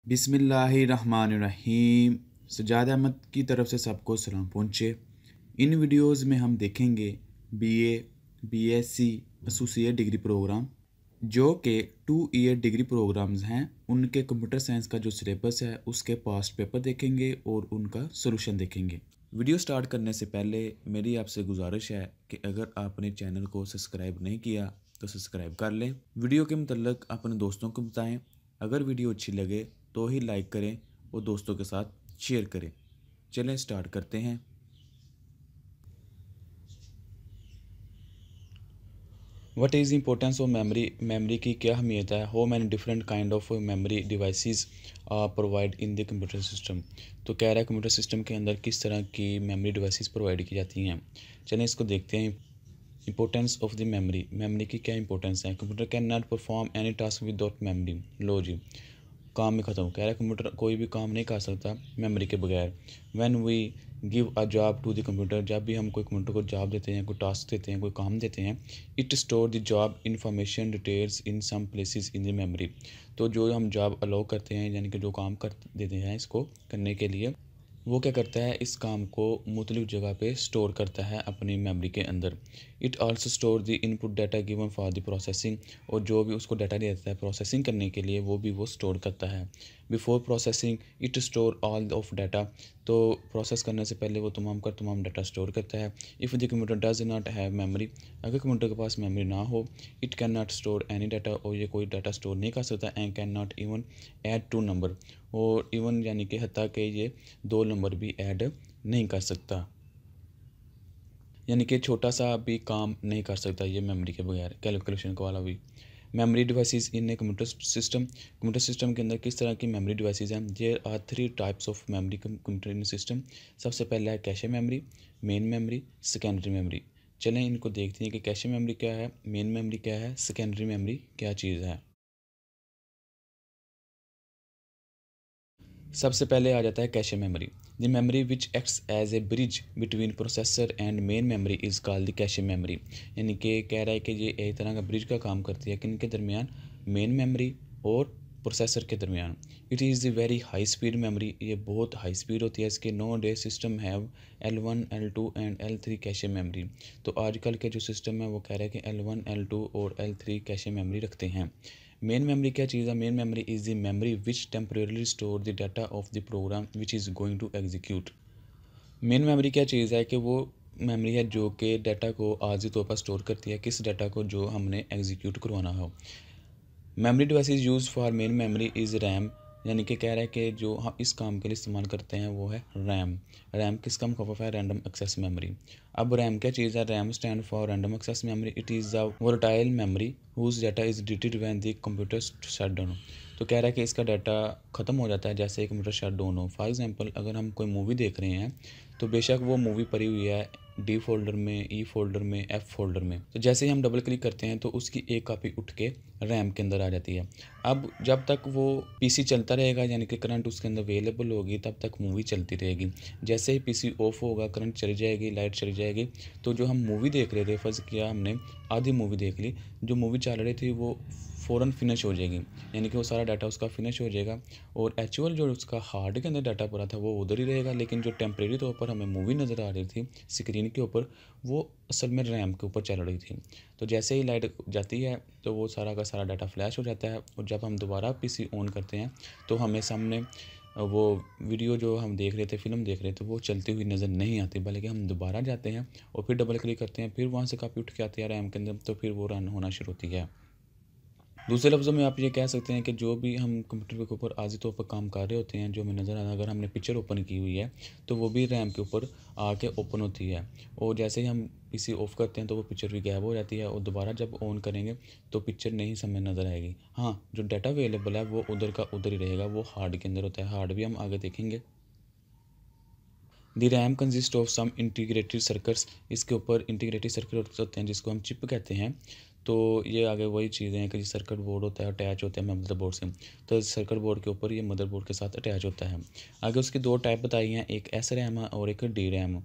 बिस्मिल्लाहिर्रहमानिर्रहीम। सजाद अहमद की तरफ से सबको सलाम पहुँचे। इन वीडियोस में हम देखेंगे BA, BSc associate degree program जो कि 2 ईयर डिग्री प्रोग्राम्स हैं। उनके कंप्यूटर साइंस का जो सिलेबस है उसके पास्ट पेपर देखेंगे और उनका सॉल्यूशन देखेंगे। वीडियो स्टार्ट करने से पहले मेरी आपसे गुजारिश है कि अगर आपने चैनल को सब्सक्राइब नहीं किया तो सब्सक्राइब कर लें। वीडियो के मतलब अपने दोस्तों को बताएं। अगर वीडियो अच्छी लगे तो ही लाइक करें और दोस्तों के साथ शेयर करें। चलें स्टार्ट करते हैं। What is importance of memory? Memory की क्या अहमियत है? How many different kind of memory devices are provide in the computer system. तो कह रहा है कंप्यूटर सिस्टम के अंदर किस तरह की मेमोरी डिवाइसेस प्रोवाइड की जाती हैं। चलें इसको देखते हैं। Importance of the memory. Memory की क्या इंपॉर्टेंस है? Computer can not perform any task without memory. लो जी, काम में ख़त्म। कह रहा है कंप्यूटर कोई भी काम नहीं कर सकता मेमोरी के बगैर। When we give a job to the computer, जब भी हम कोई कंप्यूटर को जॉब देते हैं, कोई टास्क देते हैं, कोई काम देते हैं, it store the job information details in some places in the memory. तो जो हम जॉब अलाउ करते हैं यानी कि जो काम कर देते हैं इसको करने के लिए, वो क्या करता है इस काम को मुख्तलिफ जगह पे स्टोर करता है अपनी मेमोरी के अंदर। It also store the input data given for the processing, और जो भी उसको डाटा देता है प्रोसेसिंग करने के लिए वो भी वो स्टोर करता है। Before processing it store all of data, तो प्रोसेस करने से पहले वो तमाम का तमाम डाटा स्टोर करता है। If the computer does not have memory, अगर कंप्यूटर के पास मेमोरी ना हो, it can not store any data, और ये कोई डाटा स्टोर नहीं कर सकता। And can not even add two number, और इवन यानी कि हत्ता कि ये 2 नंबर भी ऐड नहीं कर सकता, यानी कि छोटा सा भी काम नहीं कर सकता ये मेमोरी के बगैर, कैलकुलेशन का वाला भी। Memory devices in a computer system. Computer system के अंदर किस तरह की मेमोरी डिवाइसेस हैं? There are 3 types of memory computer in system. सबसे पहला है cache memory, main memory, secondary memory. चलें इनको देखते हैं कि कैशे मेमोरी क्या है, मेन मेमोरी क्या है, सेकेंडरी मेमोरी क्या चीज़ है। सबसे पहले आ जाता है cache memory. The memory which acts as a bridge between processor and main memory is called the cache memory. यानी कि कह रहा है कि ये एक तरह का ब्रिज का काम करती है किन के दरमियान, मेन मेमोरी और प्रोसेसर के दरमियान। It is the very high speed memory, ये बहुत हाई स्पीड होती है इसके। Nowadays system have L1, L2 and L3 cache memory. तो आजकल के जो सिस्टम है वो कह रहा है कि L1, L2 और L3 कैशे मेमोरी रखते हैं। मेन मेमोरी क्या चीज़ है? Main memory is the memory which temporarily store the data of the program which is going to execute. Main memory क्या चीज़ है कि वो मेमोरी है जो कि डाटा को आर्जी तौर पर स्टोर करती है, किस डाटा को जो हमने एग्जीक्यूट करवाना हो। Memory devices use for main memory is RAM, यानी कि कह रहा है कि जो हम इस काम के लिए इस्तेमाल करते हैं वो है रैम। रैम किसका मुखफ़फ़ है? Random access memory. अब रैम क्या चीज़ है? RAM stand for random access memory. It is a volatile memory whose data is deleted when the computer shut down. तो कह रहा है कि इसका डाटा ख़त्म हो जाता है जैसे ही कंप्यूटर शट डाउन हो। फॉर एग्जांपल अगर हम कोई मूवी देख रहे हैं तो बेशक वो मूवी पड़ी हुई है डी फोल्डर में, ई फोल्डर में, एफ फोल्डर में, तो जैसे ही हम डबल क्लिक करते हैं तो उसकी एक कॉपी उठ के रैम के अंदर आ जाती है। अब जब तक वो पीसी चलता रहेगा यानी कि करंट उसके अंदर अवेलेबल होगी तब तक मूवी चलती रहेगी। जैसे ही पीसी ऑफ होगा, करंट चली जाएगी, लाइट चली जाएगी, तो जो हम मूवी देख रहे थे, फ़र्ज़ किया हमने आधी मूवी देख ली, जो मूवी चल रही थी वो फ़ौरन फिनिश हो जाएगी, यानी कि वो सारा डाटा उसका फिनिश हो जाएगा, और एक्चुअल जो उसका हार्ड के अंदर डाटा पड़ा था वो उधर ही रहेगा, लेकिन जो टेम्परेरी तौर पर हमें मूवी नज़र आ रही थी स्क्रीन के ऊपर वो असल में रैम के ऊपर चल रही थी। तो जैसे ही लाइट जाती है तो वो सारा का सारा डाटा फ्लैश हो जाता है, और जब हम दोबारा पीसी ऑन करते हैं तो हमें सामने वो वीडियो जो हम देख रहे थे, फिल्म देख रहे थे, वो चलती हुई नज़र नहीं आती, बल्कि हम दोबारा जाते हैं और फिर डबल क्लिक करते हैं, फिर वहाँ से काफ़ी उठ के आती है रैम के अंदर, तो फिर वो रन होना शुरू होती है। दूसरे लफ्ज़ों में आप ये कह सकते हैं कि जो भी हम कंप्यूटर के ऊपर आर्जी तौर पर काम कर रहे होते हैं, जो हमें नज़र आता है, अगर हमने पिक्चर ओपन की हुई है तो वो भी रैम के ऊपर आके ओपन होती है, और जैसे ही हम पीसी ऑफ करते हैं तो वो पिक्चर भी गायब हो जाती है, और दोबारा जब ऑन करेंगे तो पिक्चर नहीं सामने नज़र आएगी। हाँ, जो डाटा अवेलेबल है वो उधर का उधर ही रहेगा, वो हार्ड के अंदर होता है। हार्ड भी हम आगे देखेंगे। The RAM consist of some integrated circuits, इसके ऊपर इंटीग्रेटेड सर्किट होते हैं जिसको हम चिप कहते हैं। तो ये आगे वही चीज़ें हैं कि सर्किट बोर्ड होता है, अटैच होता है मदरबोर्ड से, तो सर्किट बोर्ड के ऊपर ये मदरबोर्ड के साथ अटैच होता है। आगे उसकी 2 टाइप बताई हैं, एक एस रैम है और एक डी रैम।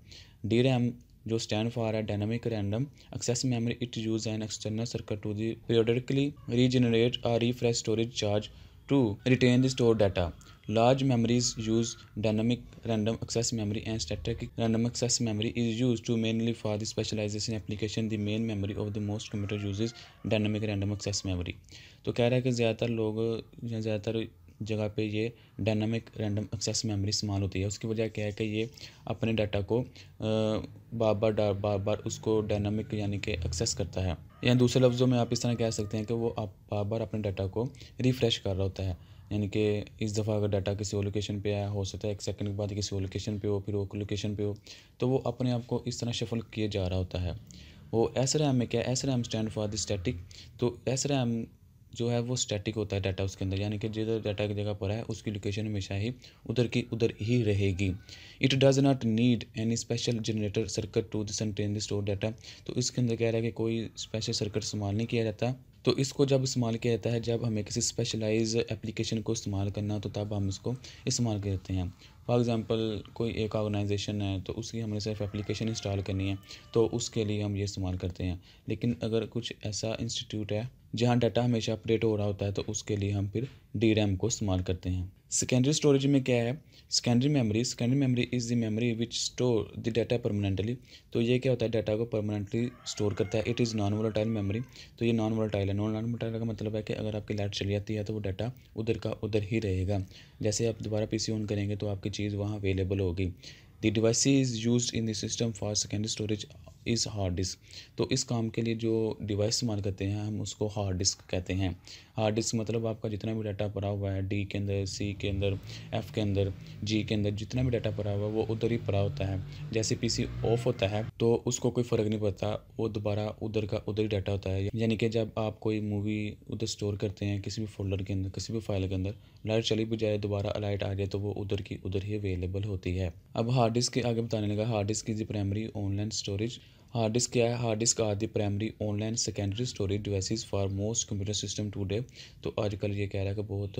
डी रैम जो स्टैंड फॉर है dynamic random access memory, it use an external circuit to the periodically regenerate और refresh storage charge to retain the stored data. Large memories use dynamic random access memory, and static random access memory is used to mainly for the specialization application. The main memory of the most computer uses dynamic random access memory. तो कह रहा है कि ज़्यादातर लोग या ज़्यादातर जगह पे ये डायनामिक रैंडम एक्सेस मेमोरी इस्तेमाल होती है। उसकी वजह क्या है कि ये अपने डाटा को बार बार उसको डायनामिक यानी कि एक्सेस करता है, या दूसरे लफ्ज़ों में आप इस तरह कह सकते हैं कि वो आप बार बार अपने डाटा को रिफ़्रेश कर रहा होता है। यानी कि इस दफ़ा अगर डाटा किसी और लोकेशन पे आया, हो सकता है 1 सेकंड के बाद किसी और लोकेशन पे हो, फिर वो लोकेशन पे हो, तो वो अपने आप को इस तरह शफल किए जा रहा होता है। वो SRAM में क्या है, SRAM stand for the static. तो SRAM जो है वो स्टैटिक होता है डाटा उसके अंदर, यानी कि जिधर डाटा की जगह पर है उसकी लोकेशन हमेशा ही उधर की उधर ही रहेगी। It does not need any special generator circuit to contain the store data. तो इसके अंदर कह रहा है कि कोई स्पेशल सर्किट इस्तेमाल नहीं किया जाता। तो इसको जब इस्तेमाल किया जाता है जब हमें किसी स्पेशलाइज एप्लीकेशन को इस्तेमाल करना हो, तो तब हम इसको इस्तेमाल करते हैं। फॉर एग्ज़ाम्पल कोई एक ऑर्गेनाइजेशन है तो उसकी हमने सिर्फ एप्लीकेशन इंस्टॉल करनी है, तो उसके लिए हम ये इस्तेमाल करते हैं। लेकिन अगर कुछ ऐसा इंस्टीट्यूट है जहाँ डाटा हमेशा अपडेट हो रहा होता है, तो उसके लिए हम फिर DRAM को इस्तेमाल करते हैं। सेकेंडरी स्टोरेज में क्या है, secondary memory is the memory which store the data permanently. तो ये क्या होता है, डाटा को परमानेंटली स्टोर करता है। It is non volatile memory. तो ये नॉन वोलेटाइल है। नॉन वोलेटाइल का मतलब है कि अगर आपकी लाइट चली जाती है तो वो डाटा उधर का उधर ही रहेगा। जैसे आप दोबारा PC ऑन करेंगे तो आपकी चीज़ वहाँ अवेलेबल होगी। The device is used in the system for secondary storage is hard disk. तो इस काम के लिए जो डिवाइस इस्तेमाल करते हैं हम उसको हार्ड डिस्क कहते हैं। हार्ड डिस्क मतलब आपका जितना भी डाटा पड़ा हुआ है D के अंदर, C के अंदर, F के अंदर, G के अंदर, जितना भी डाटा पड़ा हुआ है वो उधर ही पड़ा होता है। जैसे PC ऑफ होता है तो उसको कोई फ़र्क नहीं पड़ता, वो दोबारा उधर का उधर ही डाटा होता है। यानी कि जब आप कोई मूवी उधर स्टोर करते हैं किसी भी फोल्डर के अंदर, किसी भी फाइल के अंदर, लाइट चली भी जाए दोबारा लाइट आ जाए तो वो उधर की उधर ही अवेलेबल होती है। अब हार्ड डिस्क के आगे बताने लगा, hard disk is the primary online storage. Hard disk क्या है, hard disk are the primary online secondary storage devices for most computer system today. तो आजकल ये कह रहा है कि बहुत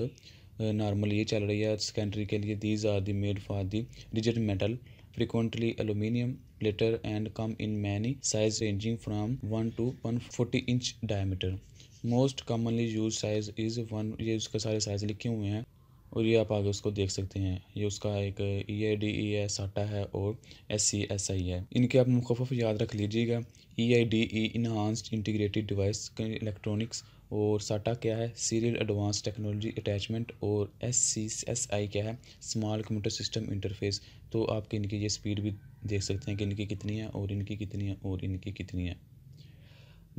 नॉर्मल ये चल रही है सेकेंडरी के लिए। These are the made for the rigid metal, frequently aluminium, platter and come in many size ranging from 1 to 140 inch diameter. Most commonly used size is 1। ये उसका सारे साइज़ लिखे हुए हैं और ये आप आगे उसको देख सकते हैं। ये उसका एक EIDE है, SATA है और SCSI है। इनके आप मुखफ़फ़ याद रख लीजिएगा। EIDE enhanced integrated device electronics, और SATA क्या है, सीरियल एडवांस टेक्नोलॉजी अटैचमेंट, और SCSI क्या है, स्मॉल कंप्यूटर सिस्टम इंटरफेस। तो आपके इनकी ये स्पीड भी देख सकते हैं कि इनकी कितनी है और इनकी कितनी है और इनकी कितनी है।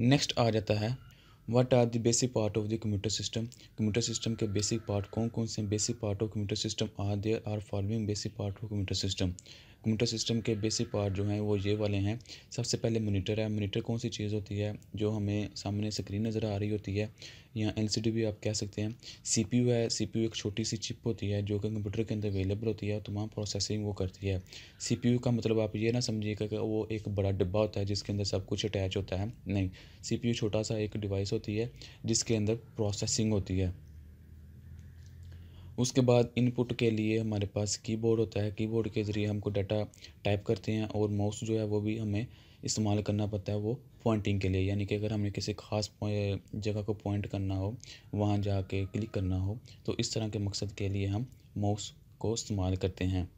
नेक्स्ट आ जाता है what are the basic part of the computer system. Computer system के बेसिक पार्ट कौन कौन से basic part of computer system are there are following basic part of computer system. Computer system के बेसिक पार्ट जो हैं वो ये वाले हैं। सबसे पहले मॉनिटर है। मॉनिटर कौन सी चीज़ होती है, जो हमें सामने स्क्रीन नज़र आ रही होती है, या LCD भी आप कह सकते हैं। CPU है। CPU एक छोटी सी चिप होती है जो कि कंप्यूटर के अंदर अवेलेबल होती है और तमाम प्रोसेसिंग वो करती है। CPU का मतलब आप ये ना समझिएगा कि वो एक बड़ा डिब्बा होता है जिसके अंदर सब कुछ अटैच होता है, नहीं। CPU छोटा सा एक डिवाइस होती है जिसके अंदर प्रोसेसिंग होती है। उसके बाद इनपुट के लिए हमारे पास कीबोर्ड होता है। कीबोर्ड के ज़रिए हमको डाटा टाइप करते हैं, और माउस जो है वो भी हमें इस्तेमाल करना पड़ता है वो पॉइंटिंग के लिए। यानी कि अगर हमें किसी ख़ास जगह को पॉइंट करना हो, वहाँ जाके क्लिक करना हो, तो इस तरह के मकसद के लिए हम माउस को इस्तेमाल करते हैं।